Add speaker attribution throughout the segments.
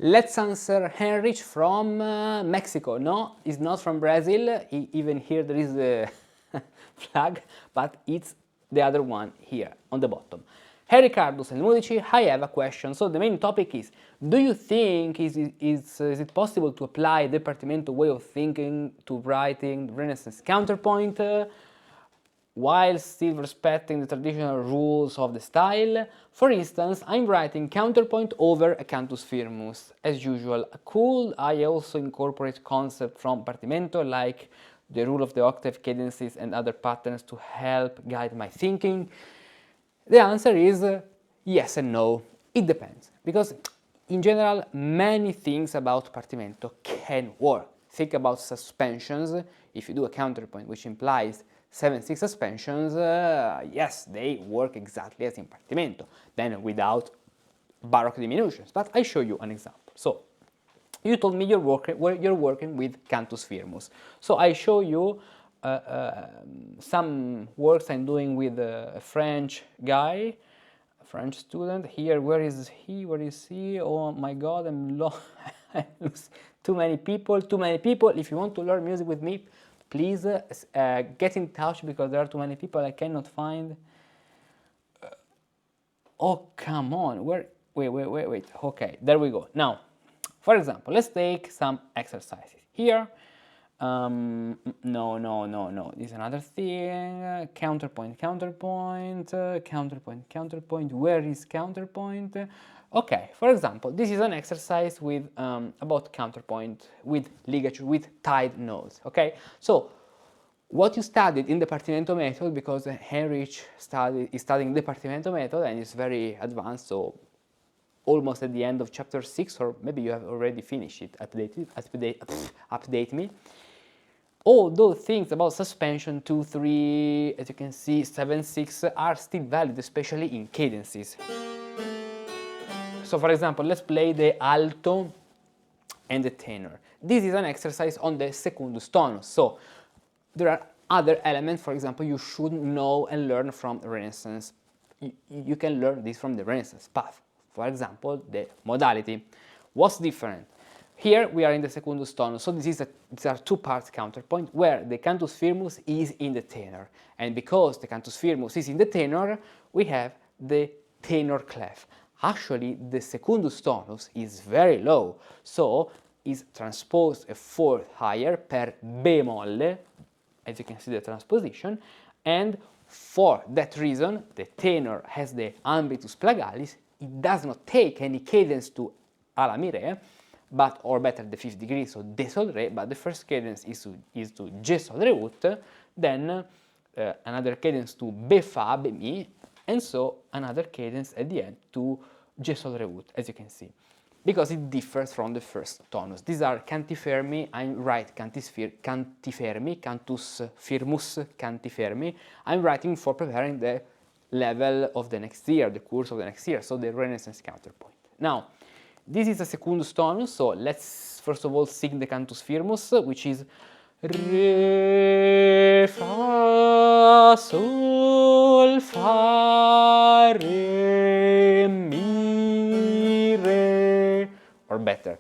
Speaker 1: Let's answer Heinrich from Mexico. No, it's not from Brazil. Even here there is a flag, but it's the other one here on the bottom. Hey Ricardus and Mudici, I have a question. So the main topic is, do you think is it possible to apply the Partimento way of thinking to writing Renaissance counterpoint while still respecting the traditional rules of the style? For instance, I'm writing counterpoint over a cantus firmus. As usual, could I also incorporate concepts from Partimento like the rule of the octave cadences and other patterns to help guide my thinking? The answer is yes and no. It depends, because in general many things about Partimento can work. Think about suspensions. If you do a counterpoint which implies 7/6 suspensions, yes, they work exactly as in Partimento, then without Baroque diminutions. But I show you an example. So you told me you're working with cantus firmus. So I show you some works I'm doing with a French guy, a French student. Here, where is he? Where is he? Oh my God, I'm lost. Too many people. If you want to learn music with me, please get in touch, because there are too many people I cannot find. Oh, come on. Wait. Okay, there we go. Now, for example, let's take some exercises. Here, no, this is another thing. Counterpoint. Where is counterpoint? Okay, for example, this is an exercise with about counterpoint with ligature, with tied notes. Okay, so what you studied in the Partimento method, because Heinrich is studying the Partimento method and it's very advanced, so almost at the end of chapter 6, or maybe you have already finished it. Update me. All those things about suspension 2/3, as you can see, 7/6 are still valid, especially in cadences. So for example, let's play the alto and the tenor. This is an exercise on the secundus tonus. So there are other elements, for example, you should know and learn from Renaissance. You can learn this from the Renaissance path. For example, the modality. What's different? Here we are in the secundus tonus, so these are two parts counterpoint where the cantus firmus is in the tenor, and because the cantus firmus is in the tenor, we have the tenor clef. Actually, the secundus tonus is very low, so is transposed a fourth higher per bemolle, as you can see the transposition, and for that reason the tenor has the ambitus plagalis. It does not take any cadence to alla mi re, but, or better, the fifth degree, so de sol re, but the first cadence is to ge sol re ut, then another cadence to be fa be mi, and so another cadence at the end to ge sol re ut, as you can see, because it differs from the first tonus. These are canti fermi. I'm right, canti fermi, cantus firmus, canti fermi. I'm writing for preparing the level of the next year, the course of the next year, so the Renaissance counterpoint. Now, this is a secundus tonus, so let's first of all sing the cantus firmus, which is re, fa, sol, fa, re, mi, re, or better,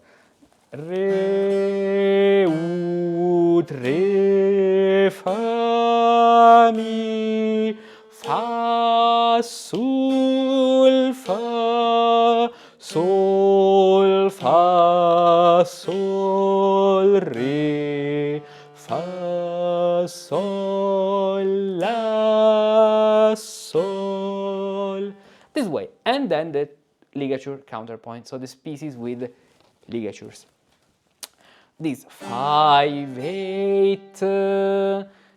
Speaker 1: re, ut, re, fa, mi, fa, sol, fa, sol, fa, sol, re, fa, sol, la, sol. This way, and then the ligature counterpoint, so the species with ligatures. These 5, 8,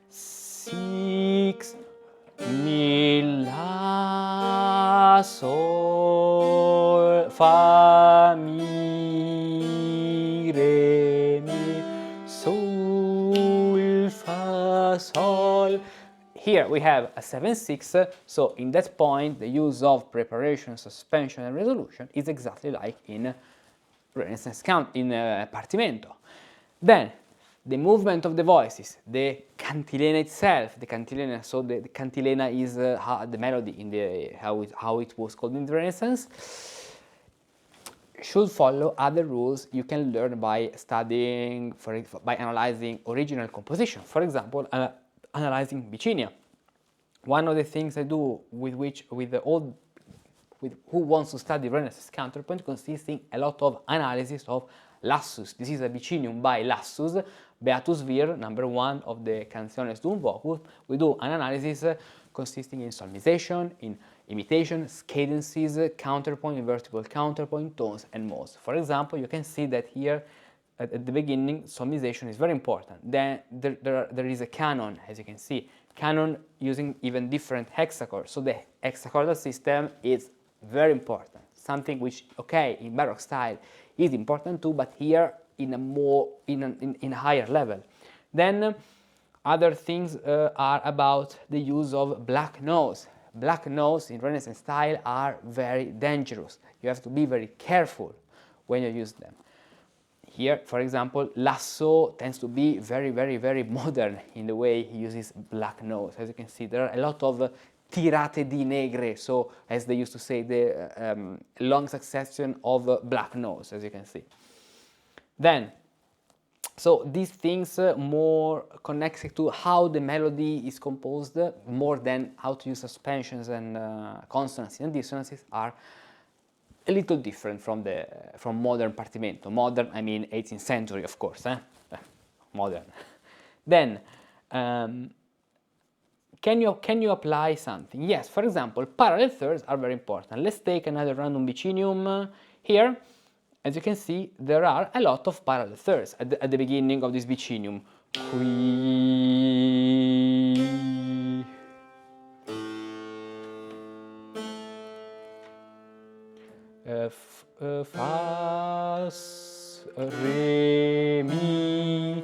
Speaker 1: 6, mi, la, sol, fa, mi, re, mi, sol, fa, sol. Here we have a 7/6, so in that point the use of preparation, suspension and resolution is exactly like in Renaissance in Partimento. Then the movement of the voices, the cantilena itself, so the cantilena is the melody in the how it was called in the Renaissance. should follow other rules you can learn by studying, by analyzing original composition. For example, analyzing bicinia. One of the things I do with who wants to study Renaissance counterpoint consists in a lot of analysis of Lassus. This is a bicinium by Lassus, Beatus Vir, number 1 of the Canciones d'un Vocus. We do an analysis consisting in solmization, in imitation, cadences, counterpoint, invertible counterpoint, tones, and modes. For example, you can see that here at the beginning, solmization is very important. Then there is a canon, as you can see, canon using even different hexachords. So the hexachordal system is very important, something which, okay, in Baroque style is important too, but here in a higher level. Then other things are about the use of black notes. Black notes in Renaissance style are very dangerous. You have to be very careful when you use them. Here, for example, Lasso tends to be very, very, very modern in the way he uses black notes. As you can see, there are a lot of tirate di negre, so as they used to say, the long succession of black notes, as you can see. Then, so these things more connected to how the melody is composed, more than how to use suspensions and consonancy and dissonances, are a little different from modern Partimento. Modern, I mean 18th century, of course, modern. Then, can you apply something? Yes, for example, parallel thirds are very important. Let's take another random bicinium here. As you can see, there are a lot of parallel thirds at the beginning of this bicinium. Qui. Fa, re, mi,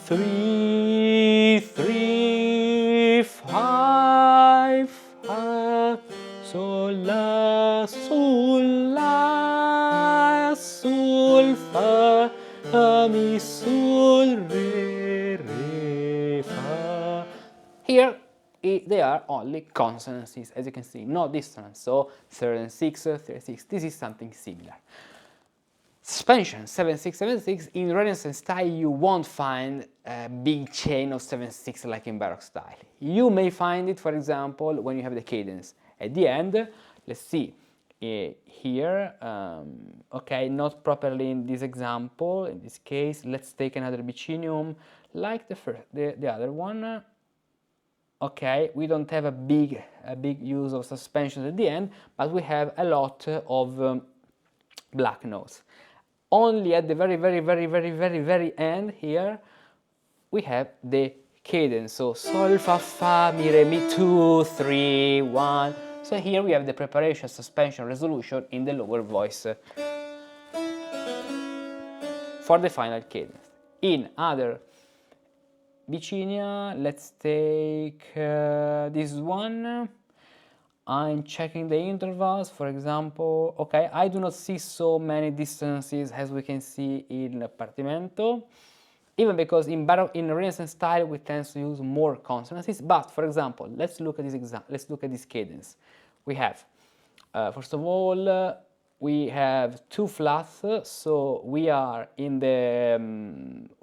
Speaker 1: 3, 3, 5, fa, sol, la, sul, fa, mi, sul, re, fa. Here they are only consonancies, as you can see, no dissonance. So 3rd and 6th, 3rd, 6th, this is something similar. Suspension 7/6, 7/6. In Renaissance style, you won't find a big chain of 7/6 like in Baroque style. You may find it, for example, when you have the cadence at the end. Let's see here. Okay, not properly in this example. In this case, let's take another bicinium like the other one. Okay, we don't have a big use of suspensions at the end, but we have a lot of black notes. Only at the very end here we have the cadence. So sol, fa, fa, mi, re, mi, 2, 3, 1. So here we have the preparation, suspension, resolution in the lower voice for the final cadence. In other bicinia, let's take this one. I'm checking the intervals, for example. Okay, I do not see so many dissonances as we can see in Partimento, even because in Renaissance style we tend to use more consonancies. But for example, let's look at this cadence. We have first of all we have 2 flats, so we are in the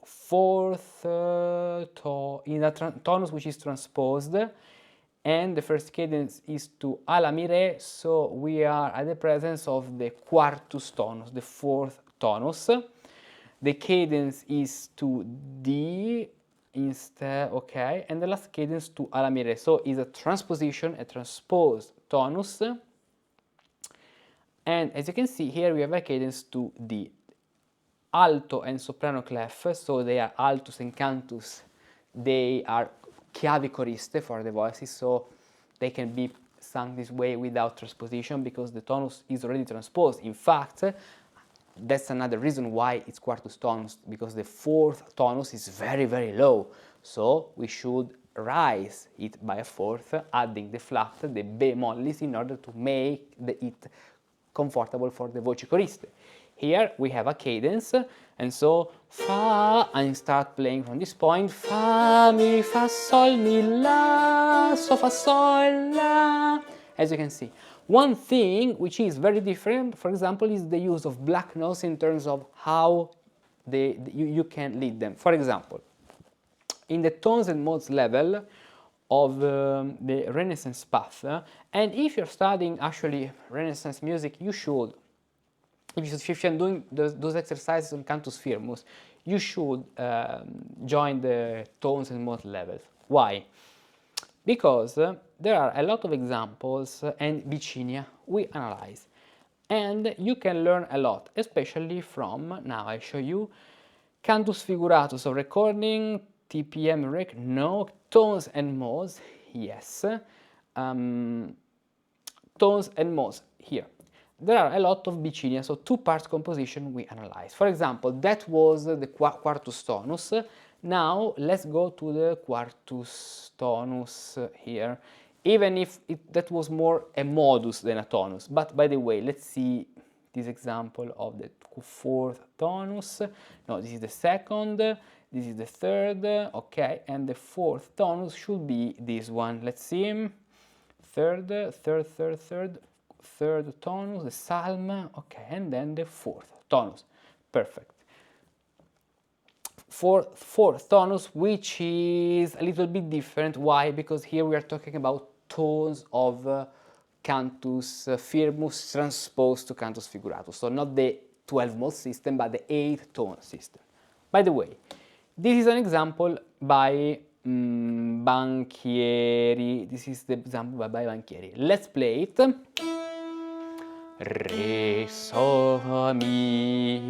Speaker 1: 4th in a tonus which is transposed, and the first cadence is to alla mi re, so we are at the presence of the quartus tonus, the 4th tonus. The cadence is to D instead, okay, and the last cadence to alla mi re, so is a transposition, a transposed tonus. And as you can see here, we have a cadence to D. Alto and soprano clef, so they are altus and cantus, they are chiavi choriste for the voices, so they can be sung this way without transposition because the tonus is already transposed. In fact, that's another reason why it's quartus tonus, because the 4th tonus is very low, so we should rise it by a 4th, adding the flat, the bemollis, in order to make it comfortable for the voci choriste. Here we have a cadence, and so fa, and start playing from this point, fa, mi, fa, sol, mi, la, so, fa, sol, la. As you can see, One thing which is very different, for example, is the use of black notes in terms of how you can lead them. For example, in the tones and modes level of the Renaissance path, and if you're studying actually Renaissance music, you should, if you're doing those exercises on Cantus Firmus, you should join the tones and mode levels. Why? Because there are a lot of examples and vicinia we analyze, and you can learn a lot, especially from, now I show you, Cantus Figuratus, so recording, TPM rec, no, tones and modes, yes, tones and modes, here. There are a lot of vicinia, so two-part composition we analyze. For example, that was the quartus tonus. Now let's go to the quartus tonus here, even if that was more a modus than a tonus. But by the way, let's see this example of the fourth tonus. No, this is the second, this is the third, okay, and the fourth tonus should be this one. Let's see, third tonus, the psalm, okay, and then the fourth tonus, perfect. Fourth tonus, which is a little bit different. Why? Because here we are talking about tones of Cantus Firmus transposed to Cantus Figuratus, so not the 12-mode system, but the 8-tone system. By the way, this is an example by Banchieri. This is the example by Banchieri. Let's play it. Re, sol, mi,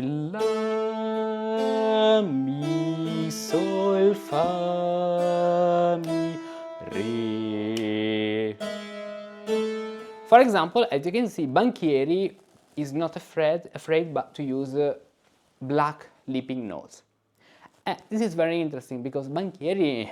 Speaker 1: la, mi, sol, fa, mi, re. For example, as you can see, Banchieri is not afraid but to use black leaping notes. This is very interesting because Banchieri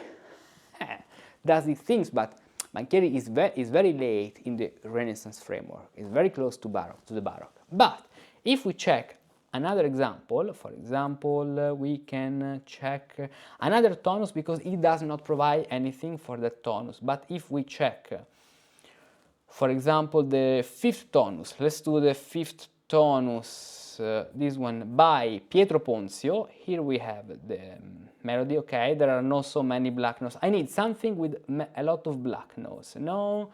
Speaker 1: does these things, but Banchieri is very late in the Renaissance framework. It's very close to the Baroque. But if we check another example, for example, we can check another tonus because it does not provide anything for that tonus. But if we check, for example, the fifth tonus, let's do the fifth tonus, this one by Pietro Ponzio. Here we have the melody, okay, there are not so many black notes. I need something with a lot of black notes. No,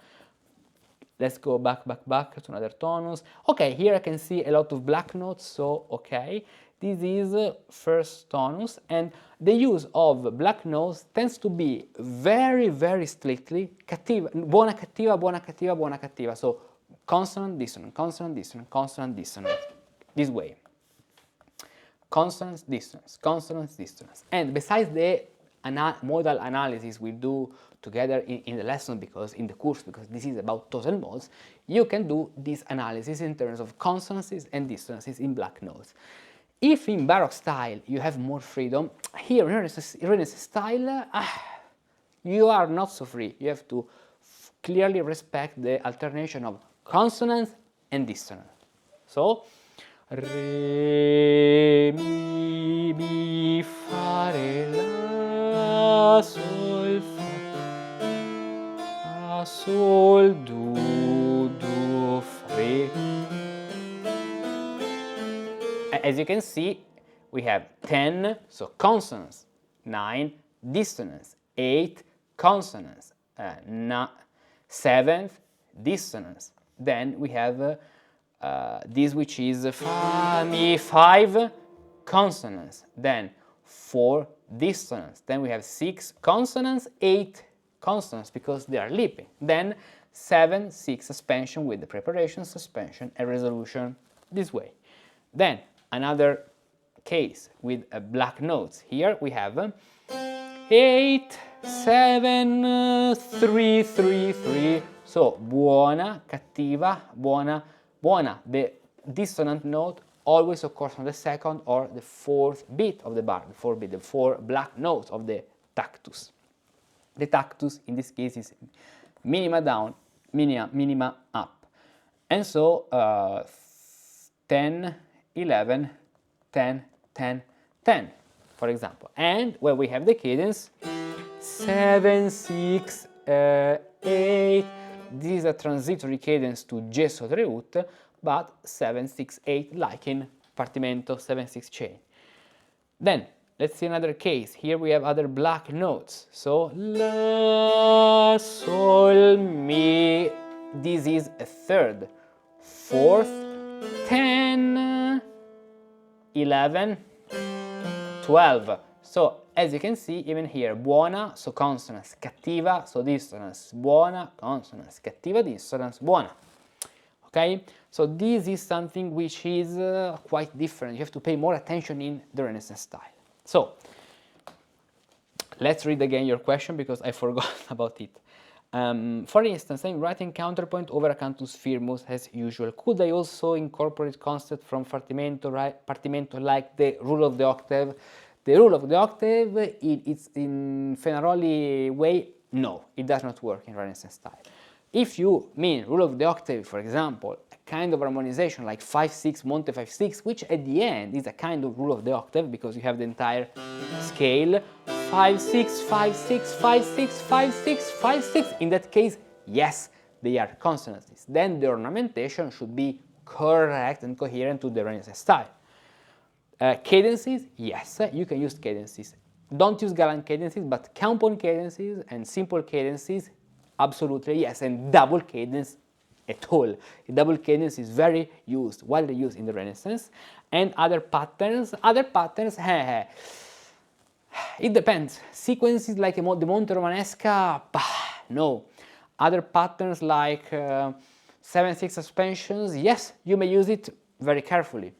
Speaker 1: let's go back to another tonus. Okay, here I can see a lot of black notes, so okay, this is first tonus, and the use of black notes tends to be very strictly cattiva, buona cattiva, buona cattiva, buona cattiva, so consonant, dissonant, consonant, dissonant, consonant, dissonant, this way. Consonants, dissonance, consonants, dissonance. And besides the modal analysis we do together in the lesson, because in the course, because this is about tones and modes, you can do this analysis in terms of consonances and dissonances in black notes. If in Baroque style you have more freedom, here in Renaissance style, you are not so free. You have to clearly respect the alternation of consonants and dissonance. So, re, mi, fa, re, la, sol, fa, sol, do, re. As you can see, we have 10, so consonants, 9, dissonance, 8, consonants, 7, dissonance. Then we have this, which is fa, mi, 5 consonants, then 4 dissonance, then we have 6 consonants, 8 consonants because they are leaping, then 7, 6 suspension with the preparation, suspension and resolution, this way. Then another case with black notes. Here we have 8, 7, 3, 3, 3. So buona, cattiva, buona, buona. The dissonant note always occurs on the second or the fourth beat of the bar, the four black notes of the tactus. The tactus in this case is minima down, minima up. And so 10, 11, 10, 10, 10, for example. And when we have the cadence, 7, 6, 8, This is a transitory cadence to G sotto root, but 7-6-8 like in Partimento 7-6 chain. Then let's see another case. Here we have other black notes. So La, Sol, Mi. This is a third, fourth, 10, 11, 12. So as you can see, even here, buona, so consonance, cattiva, so dissonance, buona, consonance, cattiva, dissonance, buona. Okay, so this is something which is quite different. You have to pay more attention in the Renaissance style. So let's read again your question because I forgot about it. For instance, I'm writing counterpoint over a cantus firmus as usual. Could I also incorporate concept from Partimento like the rule of the octave? The rule of the octave, it's in Fenaroli way, no, it does not work in Renaissance style. If you mean rule of the octave, for example, a kind of harmonization like 5-6, Monte 5-6, which at the end is a kind of rule of the octave because you have the entire scale, 5-6, 5-6, 5-6, 5-6, 5-6, in that case, yes, they are consonances. Then the ornamentation should be correct and coherent to the Renaissance style. Cadences, yes, you can use cadences. Don't use galant cadences, but compound cadences and simple cadences, absolutely yes, and double cadence at all. A double cadence is very used, widely used in the Renaissance. And other patterns, it depends. Sequences like the Monte Romanesca, no. Other patterns like 7-6 suspensions, yes, you may use it very carefully.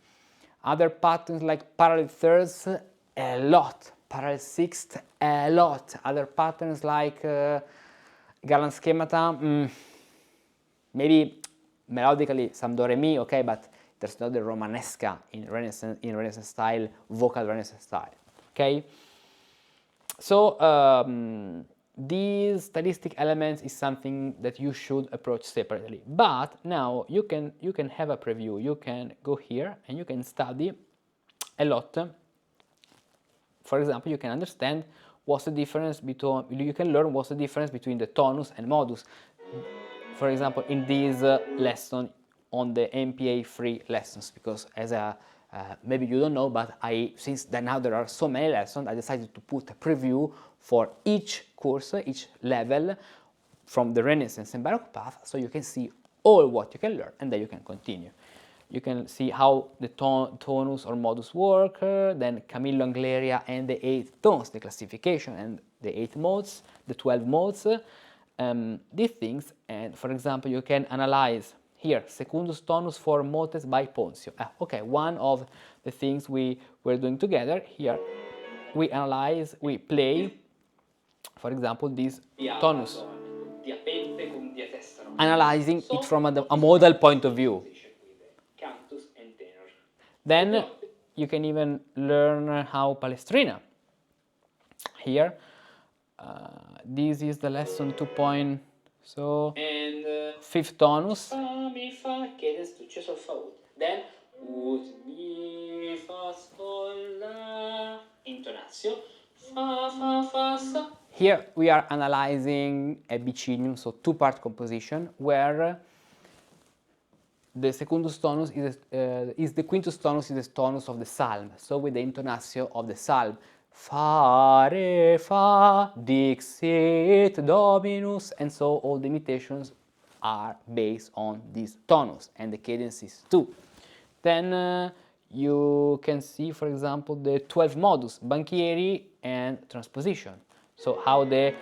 Speaker 1: Other patterns like parallel thirds, a lot. Parallel sixths, a lot. Other patterns like galant schemata, maybe melodically some do re mi, okay, but there's not the Romanesca in Renaissance style, vocal Renaissance style, okay. So these stylistic elements is something that you should approach separately. But now you can have a preview. You can go here and you can study a lot. For example, you can understand what's the difference between, you can learn what's the difference between the tonus and modus. For example, in this lesson on the MPA free lessons, because as a maybe you don't know, but since now there are so many lessons, I decided to put a preview for each course, each level from the Renaissance and Baroque path, so you can see all what you can learn and then you can continue. You can see how the tonus or modus work, then Camillo Angleria and the 8 tones, the classification and the 8 modes, the 12 modes, these things. And for example, you can analyze here, secundus tonus for motes by Ponzio. Okay, one of the things we were doing together here, we analyze, we play, for example, this tonus, analyzing it from a modal point of view. Then you can even learn how Palestrina. Here, this is the lesson 2. So, fifth tonus. Fa, mi, fa, cadence to C sol fa ut. Then ut, mi, fa, sol, la, intonatio. Fa, fa, fa, sa. Here we are analyzing a bicinium, so 2-part composition, where the secundus tonus is the quintus tonus is the tonus of the psalm, so with the intonatio of the psalm. Fa, re, fa, dixit, dominus, and so all the imitations are based on this tonus, and the cadences too. Then you can see, for example, the 12 modus, Banchieri and transposition. So how the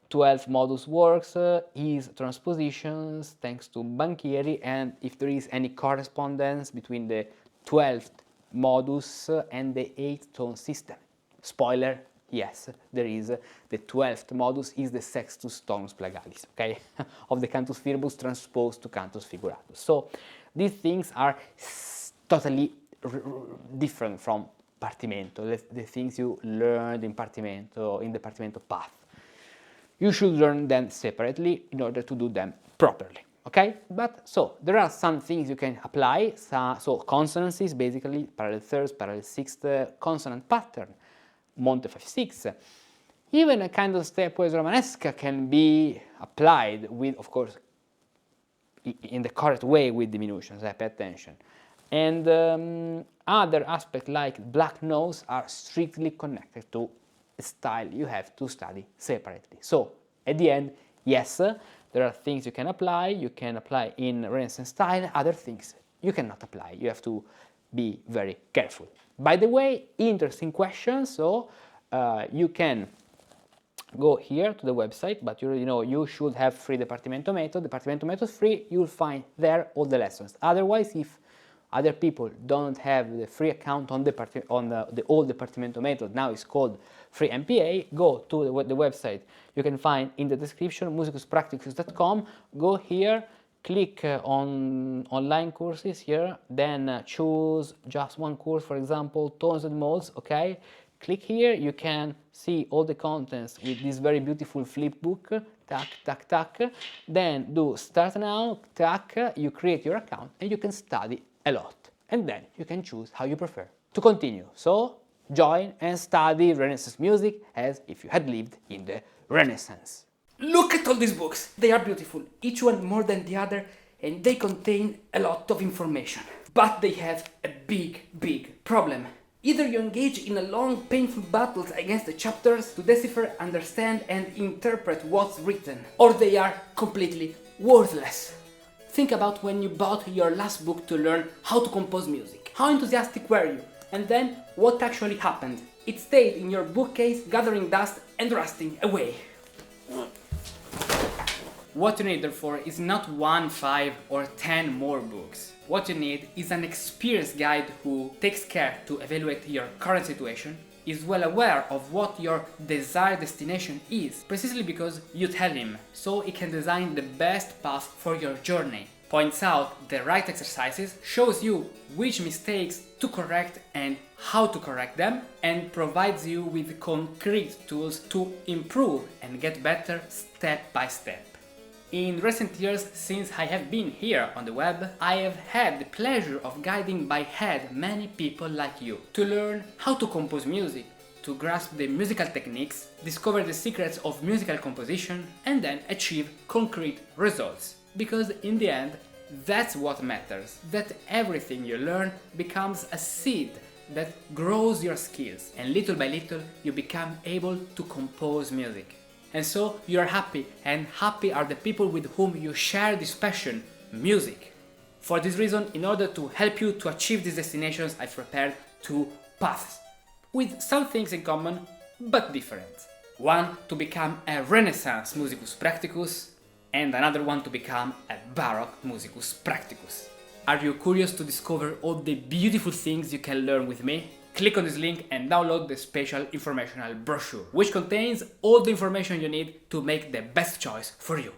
Speaker 1: 12 modus works is transpositions thanks to Banchieri, and if there is any correspondence between the 12th modus and the 8th tone system. Spoiler, yes, there is. The 12th modus is the sextus tonus plagalis, okay, of the cantus firmus transposed to cantus figuratus. So these things are totally different from Partimento, the things you learned in Partimento, in the Partimento path. You should learn them separately in order to do them properly. Okay, but so there are some things you can apply. So consonances, basically parallel thirds, parallel sixth, consonant pattern, Monte 5-6. Even a kind of stepwise romanesca can be applied with, of course, in the correct way with diminutions, pay attention. And other aspects like black notes are strictly connected to a style you have to study separately. So at the end, yes, there are things you can apply in Renaissance style, other things you cannot apply. You have to be very careful. By the way, interesting question, so you can go here to the website, but you already know you should have free the Partimento method. The Partimento method is free, you'll find there all the lessons. Otherwise, if other people don't have the free account on the old Partimento method, now it's called free MPA, go to the website. You can find in the description musicuspracticus.com, go here, click on online courses here, then choose just one course, for example, tones and modes, okay? Click here, you can see all the contents with this very beautiful flip book, tac, tac, tac. Then do start now, tac, you create your account and you can study a lot. And then you can choose how you prefer to continue. So join and study Renaissance music as if you had lived in the Renaissance. Look at all these books, they are beautiful, each one more than the other, and they contain a lot of information. But they have a big problem. Either you engage in a long, painful battles against the chapters to decipher, understand and interpret what's written, or they are completely worthless. Think about when you bought your last book to learn how to compose music. How enthusiastic were you? And then what actually happened? It stayed in your bookcase, gathering dust and rusting away. What you need, therefore, is not 1, 5 or 10 more books. What you need is an experienced guide who takes care to evaluate your current situation, is well aware of what your desired destination is, precisely because you tell him, so he can design the best path for your journey, points out the right exercises, shows you which mistakes to correct and how to correct them, and provides you with concrete tools to improve and get better step by step. In recent years, since I have been here on the web, I have had the pleasure of guiding by hand many people like you to learn how to compose music, to grasp the musical techniques, discover the secrets of musical composition, and then achieve concrete results. Because in the end, that's what matters, that everything you learn becomes a seed that grows your skills, and little by little you become able to compose music. And so you are happy, and happy are the people with whom you share this passion, music. For this reason, in order to help you to achieve these destinations, I've prepared 2 paths, with some things in common, but different. One to become a Renaissance Musicus Practicus, and another one to become a Baroque Musicus Practicus. Are you curious to discover all the beautiful things you can learn with me? Click on this link and download the special informational brochure, which contains all the information you need to make the best choice for you.